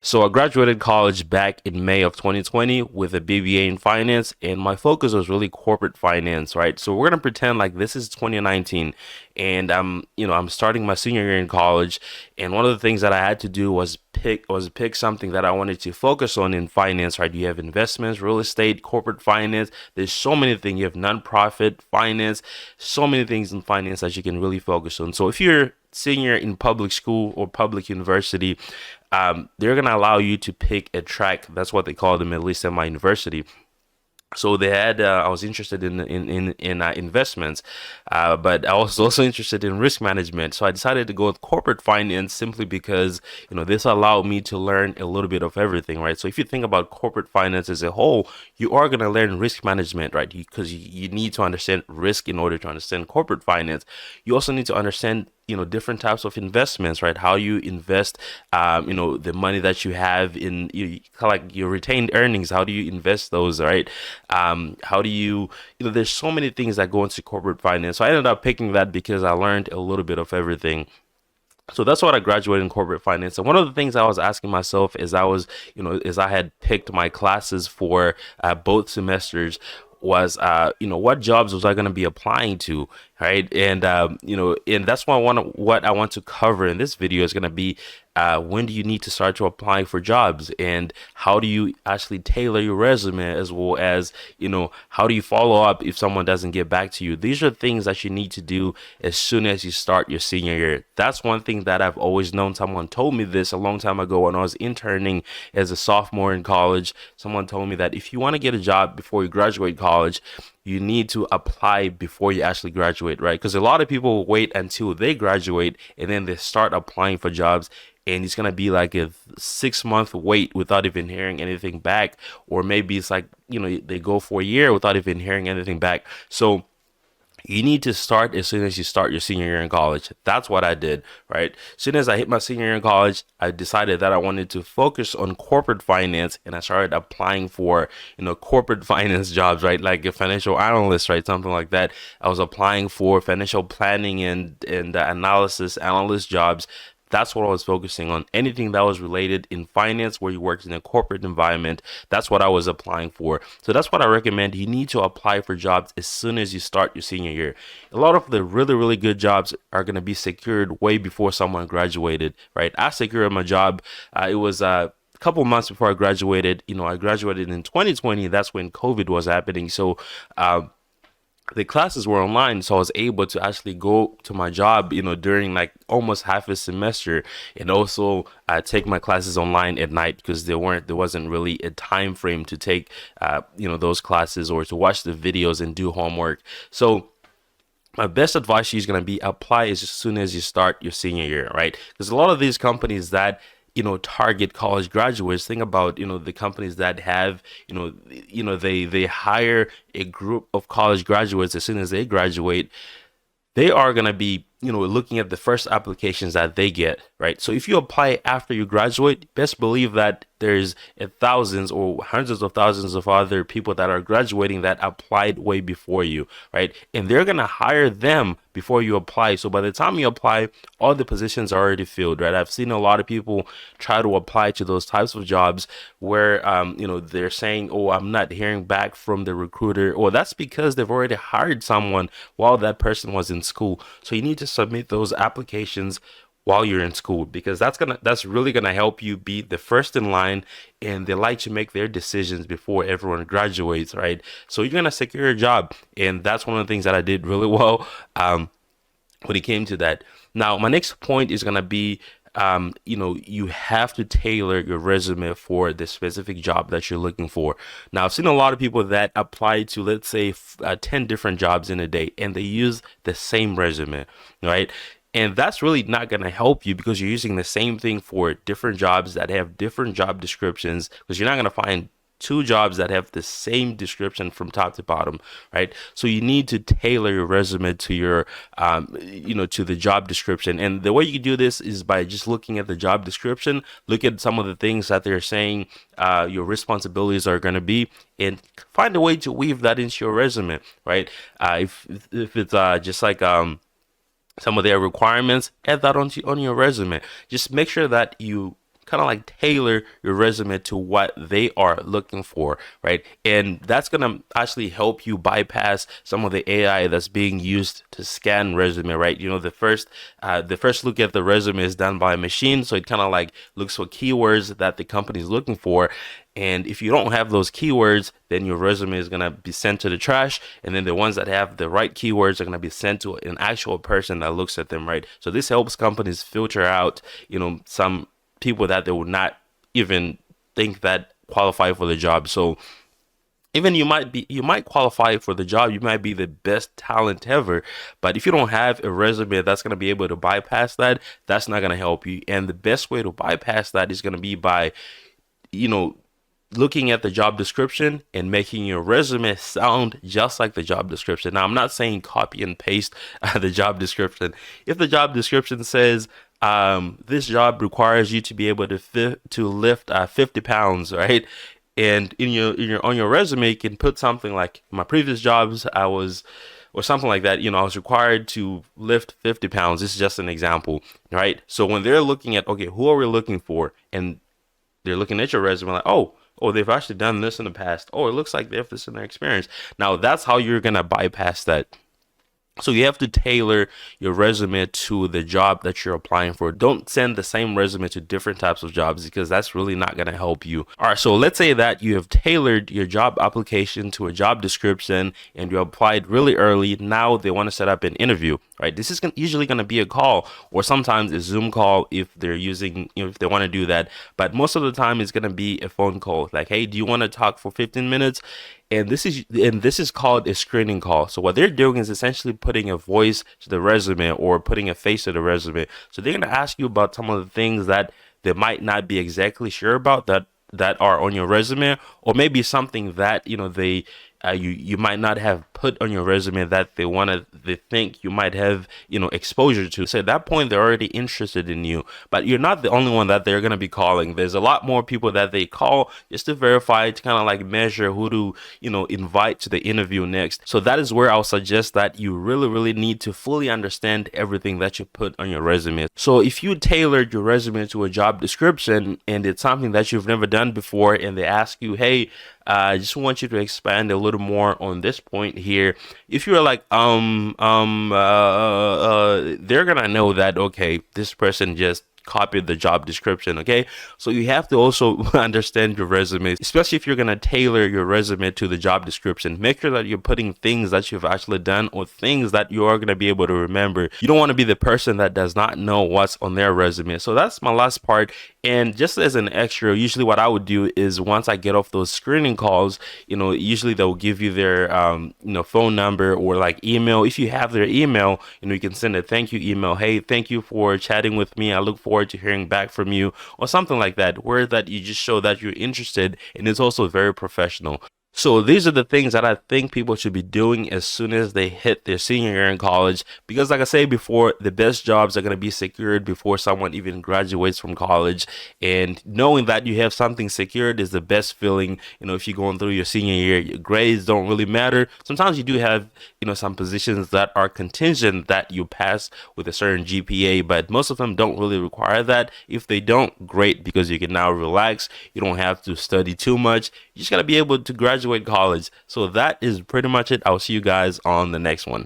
So I graduated college back in May of 2020 with a BBA in finance, and my focus was really corporate finance, right? So we're gonna pretend like this is 2019, and I'm starting my senior year in college, and one of the things that I had to do was pick something that I wanted to focus on in finance, right? You have investments, real estate, corporate finance. There's so many things. You have nonprofit finance, so many things in finance that you can really focus on. So if you're senior in public school or public university, they're gonna allow you to pick a track. That's what they call them, at least at my university. So they had. I was interested in investments, but I was also interested in risk management. So I decided to go with corporate finance simply because this allowed me to learn a little bit of everything, right? So if you think about corporate finance as a whole, you are going to learn risk management, right? Because you need to understand risk in order to understand corporate finance. You also need to understand different types of investments, right? How you invest the money that you have in like your retained earnings. How do you invest those, right? How do there's so many things that go into corporate finance. So I ended up picking that because I learned a little bit of everything. So that's what I graduated in corporate finance. And one of the things I was asking myself as I had picked my classes for both semesters was, what jobs was I going to be applying to, right? And that's what I want to cover in this video is going to be when do you need to start to applying for jobs, and how do you actually tailor your resume, as well as how do you follow up if someone doesn't get back to you. These are things that you need to do as soon as you start your senior year. That's one thing that I've always known. Someone told me this a long time ago when I was interning as a sophomore in college. Someone told me that if you want to get a job before you graduate college, you need to apply before you actually graduate, right? Because a lot of people wait until they graduate and then they start applying for jobs, and it's gonna be like a 6 month wait without even hearing anything back, or maybe it's like they go for a year without even hearing anything back. So you need to start as soon as you start your senior year in college. That's what I did, right? As soon as I hit my senior year in college, I decided that I wanted to focus on corporate finance, and I started applying for, corporate finance jobs, right? Like a financial analyst, right? Something like that. I was applying for financial planning and analysis analyst jobs. That's what I was focusing on. Anything that was related in finance, where you worked in a corporate environment, that's what I was applying for. So that's what I recommend. You need to apply for jobs as soon as you start your senior year. A lot of the really, really good jobs are going to be secured way before someone graduated, right? I secured my job. It was a couple months before I graduated. I graduated in 2020. That's when COVID was happening. So, the classes were online, so I was able to actually go to my job, during like almost half a semester, and also take my classes online at night, because there wasn't really a time frame to take, those classes, or to watch the videos and do homework. So my best advice to you is going to be apply as soon as you start your senior year, right? Because a lot of these companies that target college graduates, think about the companies that have they hire a group of college graduates as soon as they graduate. They are going to be looking at the first applications that they get, right? So if you apply after you graduate, best believe that there's thousands or hundreds of thousands of other people that are graduating that applied way before you, right? And they're going to hire them before you apply. So by the time you apply, all the positions are already filled, right? I've seen a lot of people try to apply to those types of jobs where they're saying, "Oh, I'm not hearing back from the recruiter." Or that's because they've already hired someone while that person was in school. So you need to submit those applications while you're in school, because that's really gonna help you be the first in line, and they like to make their decisions before everyone graduates, right? So you're gonna secure a job, and that's one of the things that I did really well when it came to that. Now, my next point is gonna be, you have to tailor your resume for the specific job that you're looking for. Now, I've seen a lot of people that apply to, let's say, 10 different jobs in a day, and they use the same resume, right? And that's really not going to help you, because you're using the same thing for different jobs that have different job descriptions, because you're not going to find two jobs that have the same description from top to bottom, right? So you need to tailor your resume to your, to the job description. And the way you do this is by just looking at the job description, look at some of the things that they're saying your responsibilities are going to be, and find a way to weave that into your resume, right? If it's just like some of their requirements, add that on your resume. Just make sure that you kind of like tailor your resume to what they are looking for, right? And that's gonna actually help you bypass some of the AI that's being used to scan resume, right? You know, the first look at the resume is done by a machine, so it kind of like looks for keywords that the company is looking for. And if you don't have those keywords, then your resume is going to be sent to the trash. And then the ones that have the right keywords are going to be sent to an actual person that looks at them, right? So this helps companies filter out, some people that they would not even think that qualify for the job. So even you might qualify for the job, you might be the best talent ever, but if you don't have a resume that's going to be able to bypass that, that's not going to help you. And the best way to bypass that is going to be by you know looking at the job description and making your resume sound just like the job description. Now, I'm not saying copy and paste the job description. If the job description says this job requires you to be able to lift 50 pounds, right? And in your on your resume, you can put something like my previous jobs, or something like that. I was required to lift 50 pounds. This is just an example, right? So when they're looking at, okay, who are we looking for? And they're looking at your resume like, oh, they've actually done this in the past. Oh, it looks like they have this in their experience. Now, that's how you're going to bypass that. So you have to tailor your resume to the job that you're applying for. Don't send the same resume to different types of jobs, because that's really not going to help you. All right, so let's say that you have tailored your job application to a job description and you applied really early. Now they want to set up an interview, right? This is usually going to be a call, or sometimes a Zoom call if they're using, if they want to do that. But most of the time it's going to be a phone call. Like, hey, do you want to talk for 15 minutes? And this is called a screening call. So what they're doing is essentially putting a voice to the resume or putting a face to the resume. So they're going to ask you about some of the things that they might not be exactly sure about that are on your resume, or maybe something that you might not have put on your resume that they think you might have exposure to. So at that point they're already interested in you, but you're not the only one that they're going to be calling. There's a lot more people that they call just to verify, to kind of like measure who to invite to the interview next. So that is where I'll suggest that you really really need to fully understand everything that you put on your resume. So if you tailored your resume to a job description and it's something that you've never done before, and they ask you, hey, I just want you to expand a little more on this point here. If you're like, they're gonna know that, okay, this person just copied the job description. Okay, so you have to also understand your resume, especially if you're going to tailor your resume to the job description. Make sure that you're putting things that you've actually done or things that you are going to be able to remember. You don't want to be the person that does not know what's on their resume. So that's my last part. And just as an extra, usually what I would do is once I get off those screening calls, usually they'll give you their phone number or like email. If you have their email, you can send a thank you email. Hey, thank you for chatting with me. I look forward to hearing back from you, or something like that, where that you just show that you're interested, and it's also very professional. So these are the things that I think people should be doing as soon as they hit their senior year in college, because like I said before, the best jobs are going to be secured before someone even graduates from college. And knowing that you have something secured is the best feeling. If you're going through your senior year, your grades don't really matter. Sometimes you do have some positions that are contingent that you pass with a certain GPA, but most of them don't really require that. If they don't, great, because you can now relax. You don't have to study too much. You just got to be able to graduate college. So that is pretty much it. I'll see you guys on the next one.